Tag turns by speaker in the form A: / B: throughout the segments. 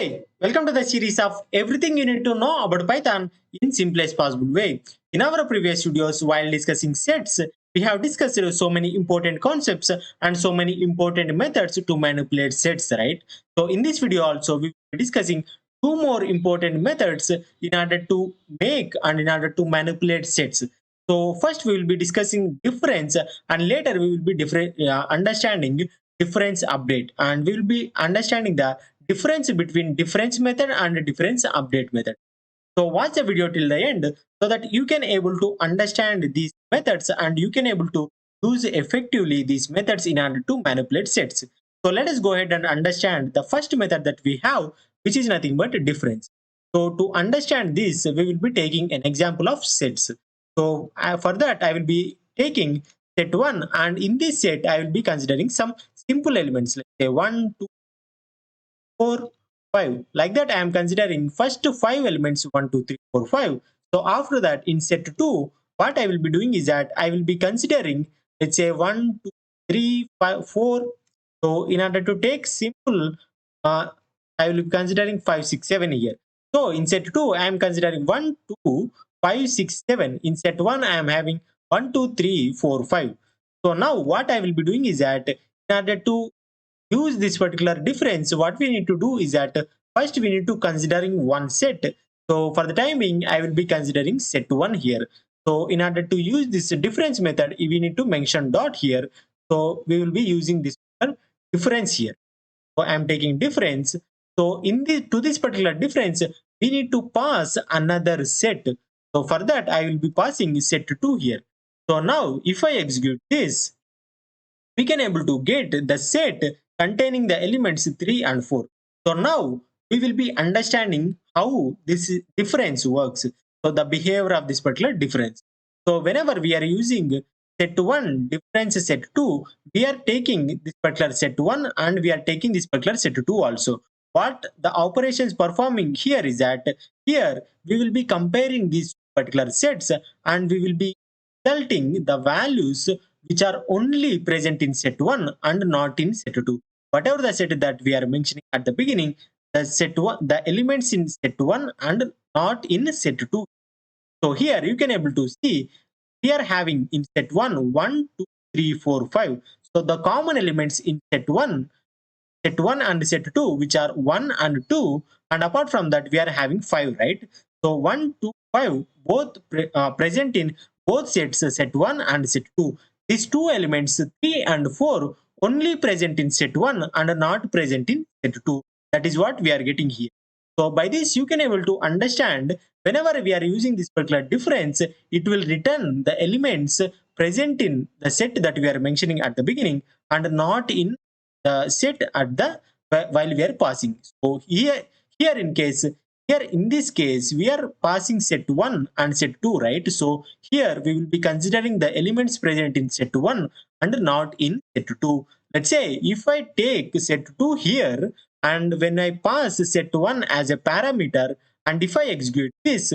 A: Hey, welcome to the series of everything you need to know about Python in simplest possible way. In our previous videos, while discussing sets, we have discussed so many important concepts and so many important methods to manipulate sets, right? So in this video also, we will be discussing two more important methods in order to make and in order to manipulate sets. So first we will be discussing difference and later we will be understanding difference update, and we will be understanding the difference between difference method and difference update method. So watch the video till the end so that you can able to understand these methods and you can able to use effectively these methods in order to manipulate sets. So let us go ahead and understand the first method that we have, which is nothing but difference. So to understand this, we will be taking an example of sets. So for that, I will be taking set 1, and in this set, I will be considering some simple elements, like say 1, 2, 4, 5. Like that, I am considering first 5 elements 1, 2, 3, 4, 5. So after that, in set 2, what I will be doing is that I will be considering, let's say 1, 2, 3, 5, 4. So in order to take simple, uh, I will be considering 5, 6, 7 here. So in set 2, I am considering 1, 2, 5, 6, 7. In set 1, I am having 1, 2, 3, 4, 5. So now what I will be doing is that in order to use this particular difference, what we need to do is that first we need to considering one set. So for the time being, I will be considering set 1 here. So in order to use this difference method, we need to mention dot here. So we will be using this difference here. So I am taking difference. So in this, to this particular difference, we need to pass another set. So for that, I will be passing set 2 here. So now if I execute this, we can able to get the set containing the elements 3 and 4. So now we will be understanding how this difference works. So the behavior of this particular difference. So whenever we are using set 1 difference set 2, we are taking this particular set 1 and we are taking this particular set 2 also. What the operations performing here is that here we will be comparing these particular sets and we will be resulting the values which are only present in set 1 and not in set 2. Whatever the set that we are mentioning at the beginning, the set 1, the elements in set 1 and not in set 2. So here you can able to see we are having in set 1, 1, 2, 3, 4, 5. So the common elements in set 1 and set 2, which are 1 and 2, and apart from that we are having 5, right? So 1, 2, 5 both present in both sets, set 1 and set 2. These two elements 3 and 4 only present in set 1 and not present in set 2. That is what we are getting here. So by this you can able to understand whenever we are using this particular difference, it will return the elements present in the set that we are mentioning at the beginning and not in the set at the while we are passing. So here in case here in this case we are passing set 1 and set 2, right? So here we will be considering the elements present in set 1 and not in set 2. Let's say if I take set 2 here and when I pass set 1 as a parameter and if I execute this,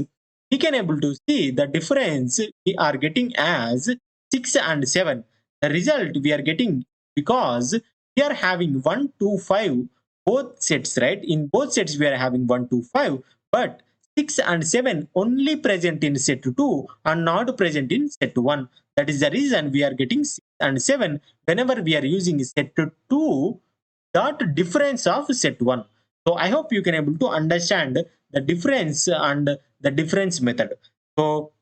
A: we can able to see the difference we are getting as 6 and 7. The result we are getting because we are having 1, 2, 5 both sets, right? In both sets we are having 1, 2, 5, but 6 and 7 only present in set 2 and not present in set 1. That is the reason we are getting 6 and 7 whenever we are using set 2 dot difference of set 1. So I hope you can able to understand the difference and the difference method. So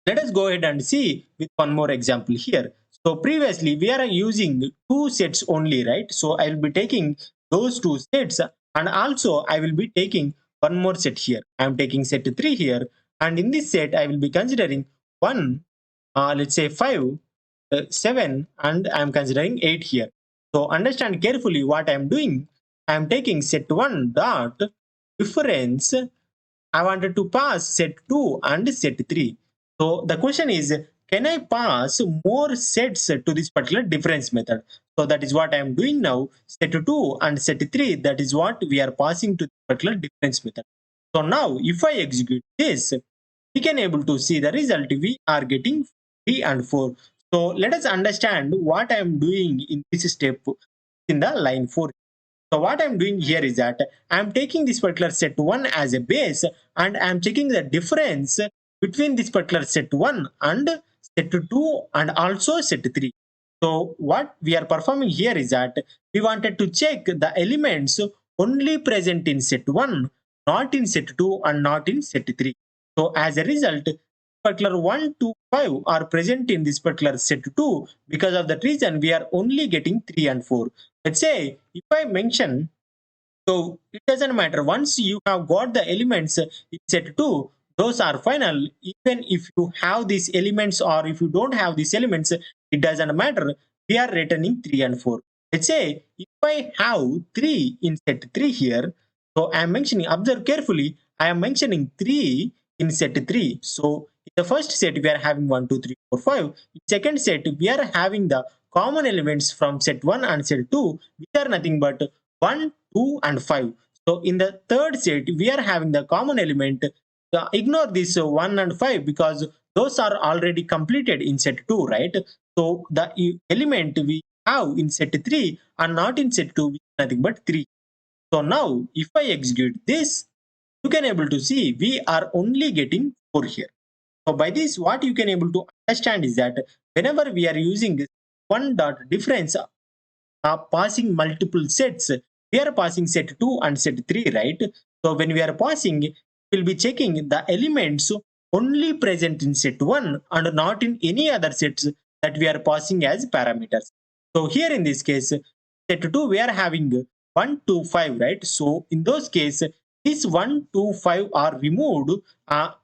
A: let us go ahead and see with one more example here. So previously we are using two sets only, right? So I will be taking those two sets and also I will be taking one more set here. I am taking set 3 here, and in this set I will be considering one, let's say 5, 7, and I am considering 8 here. So understand carefully what I am doing. I am taking set 1 dot difference. I wanted to pass set 2 and set 3. So the question is, can I pass more sets to this particular difference method? So that is what I am doing now. Set 2 and set 3, that is what we are passing to this particular difference method. So now if I execute this, we can able to see the result. We are getting 3 and 4. So let us understand what I am doing in this step in the line 4. So what I'm doing here is that I'm taking this particular set 1 as a base, and I'm checking the difference between this particular set 1 and set 2 and also set 3. So what we are performing here is that we wanted to check the elements only present in set 1, not in set 2 and not in set 3. So as a result, particular 1 to 5 are present in this particular set 2. Because of that reason, we are only getting 3 and 4. Let's say if I mention, so it doesn't matter. Once you have got the elements in set 2, those are final. Even if you have these elements or if you don't have these elements, it doesn't matter. We are returning 3 and 4. Let's say if I have 3 in set 3 here, so I am mentioning, observe carefully, I am mentioning 3 in set 3. So in the first set, we are having 1, 2, 3, 4, 5. In second set, we are having the common elements from set 1 and set 2, which are nothing but 1, 2 and 5. So in the third set, we are having the common element. Ignore this 1 and 5 because those are already completed in set 2, right? So the element we have in set 3 are not in set 2, which is nothing but 3. So now if I execute this, you can able to see we are only getting 4 here. So by this, what you can able to understand is that whenever we are using this one dot difference passing multiple sets. We are passing set 2 and set 3, right? So when we are passing, we'll be checking the elements only present in set 1 and not in any other sets that we are passing as parameters. So here in this case, set 2, we are having 1 to 5, right? So in those cases, these 1 to 5 are removed.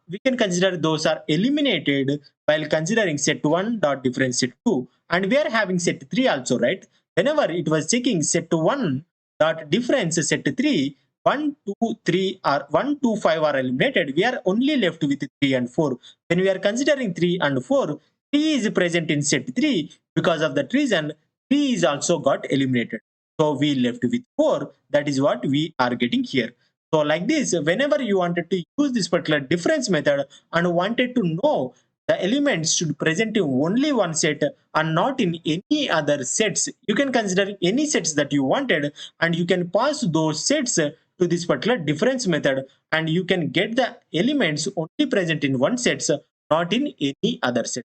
A: We can consider those are eliminated while considering set 1 dot difference set 2. And we are having set 3 also, right? Whenever it was checking set 1 dot difference set 3, 1, 2, 3 or 1, 2, 5 are eliminated, we are only left with 3 and 4. When we are considering 3 and 4, 3 is present in set 3. Because of that reason, 3 is also got eliminated. So we left with 4. That is what we are getting here. So like this, whenever you wanted to use this particular difference method and wanted to know the elements should present in only one set and not in any other sets, you can consider any sets that you wanted and you can pass those sets to this particular difference method, and you can get the elements only present in one sets, not in any other set.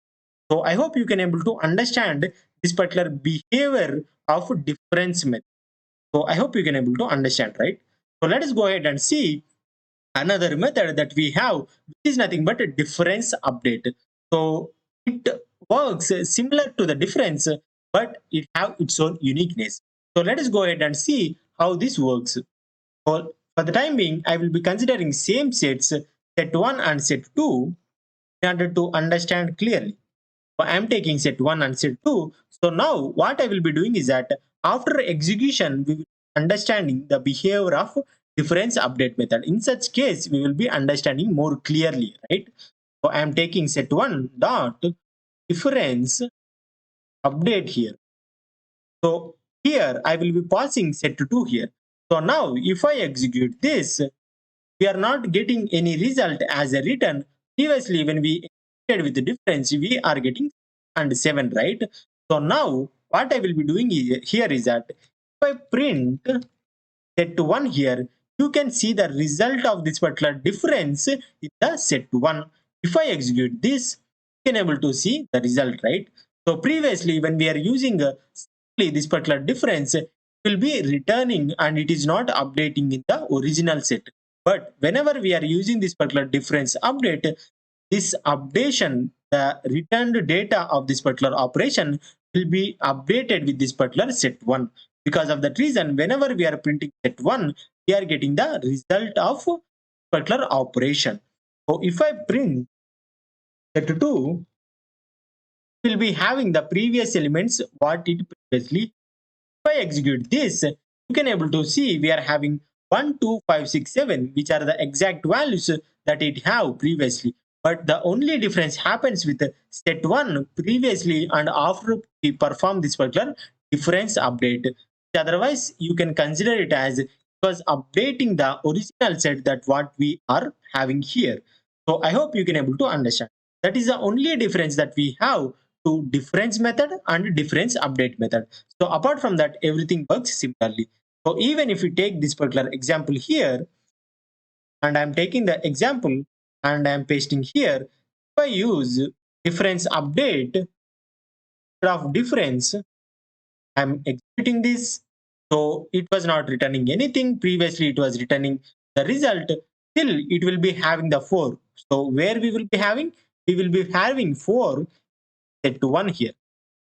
A: So I hope you can able to understand this particular behavior of difference method. So I hope you can able to understand, right? So let us go ahead and see another method that we have, which is nothing but a difference update. So it works similar to the difference, but it have its own uniqueness. So let us go ahead and see how this works. For the time being, I will be considering same sets, set 1 and set 2, in order to understand clearly. So I am taking set 1 and set 2. So now what I will be doing is that after execution, we will be understanding the behavior of difference update method. In such case, we will be understanding more clearly, right? So I am taking set 1 dot difference update here. So here I will be passing set 2 here. So now if I execute this, we are not getting any result as a return. Previously, when we executed with the difference, we are getting and 7, right? So now what I will be doing here is that if I print set 1 here, you can see the result of this particular difference in the set 1. If I execute this, you can able to see the result, right? So previously, when we are using simply this particular difference, it will be returning and it is not updating in the original set. But whenever we are using this particular difference update, this updation, the returned data of this particular operation will be updated with this particular set 1. Because of that reason, whenever we are printing set 1, we are getting the result of particular operation. So if I print set 2, will be having the previous elements what it previously. If I execute this, you can able to see we are having 1, 2, 5, 6, 7, which are the exact values that it have previously. But the only difference happens with set 1 previously and after we perform this particular difference update. Otherwise, you can consider it as it was updating the original set that what we are having here. So I hope you can able to understand. That is the only difference that we have to difference method and difference update method. So apart from that, everything works similarly. So even if we take this particular example here, and I'm taking the example and I'm pasting here, if I use difference update of difference, I'm executing this. So it was not returning anything. Previously, it was returning the result. Still, it will be having the 4. So where we will be having? We will be having 4 set to 1 here.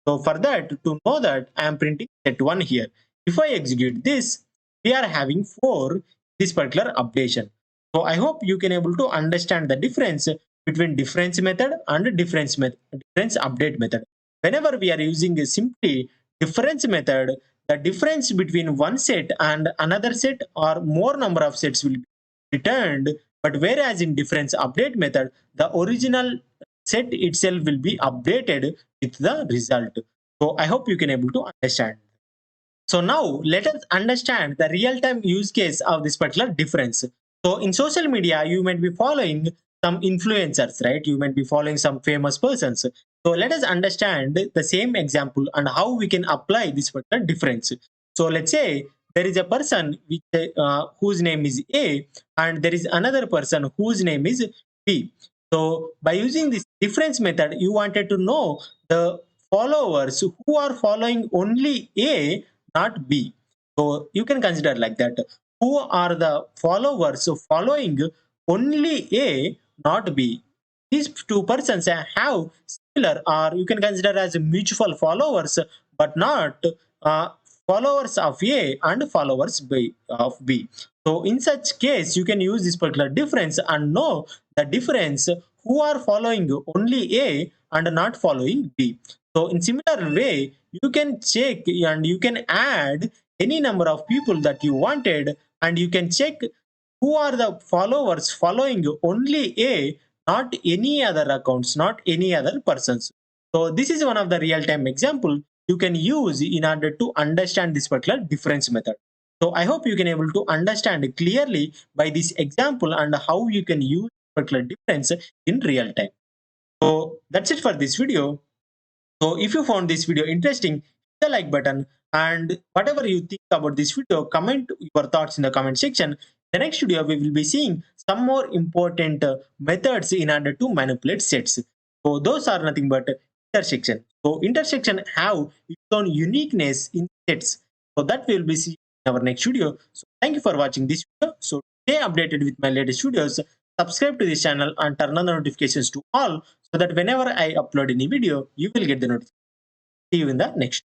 A: So for that, to know that, I am printing set 1 here. If I execute this, we are having 4 this particular updation. So I hope you can able to understand the difference between difference method and difference update method. Whenever we are using a simply difference method, the difference between one set and another set or more number of sets will be returned. But whereas in difference update method, the original set itself will be updated with the result. So I hope you can able to understand. So now let us understand the real-time use case of this particular difference. So in social media, you might be following some influencers, right? You might be following some famous persons. So let us understand the same example and how we can apply this particular difference. So let's say there is a person whose name is A, and there is another person whose name is B. So by using this difference method, you wanted to know the followers who are following only A, not B. So you can consider like that. Who are the followers following only A, not B? These two persons have similar, or you can consider as mutual followers, but not uh, followers of A and followers of B. So in such case, you can use this particular difference and know the difference who are following only A and not following B. So in similar way, you can check and you can add any number of people that you wanted, and you can check who are the followers following only A, not any other accounts, not any other persons. So this is one of the real-time example you can use in order to understand this particular difference method. So I hope you can able to understand clearly by this example and how you can use particular difference in real time. So that's it for this video. So if you found this video interesting, hit the like button, and whatever you think about this video, comment your thoughts in the comment section. The next video we will be seeing some more important methods in order to manipulate sets. So those are nothing but intersection. So intersection have its own uniqueness in sets. So that we will be seeing in our next video. So thank you for watching this video. So stay updated with my latest videos. Subscribe to this channel and turn on the notifications to all so that whenever I upload any video, you will get the notification. See you in the next.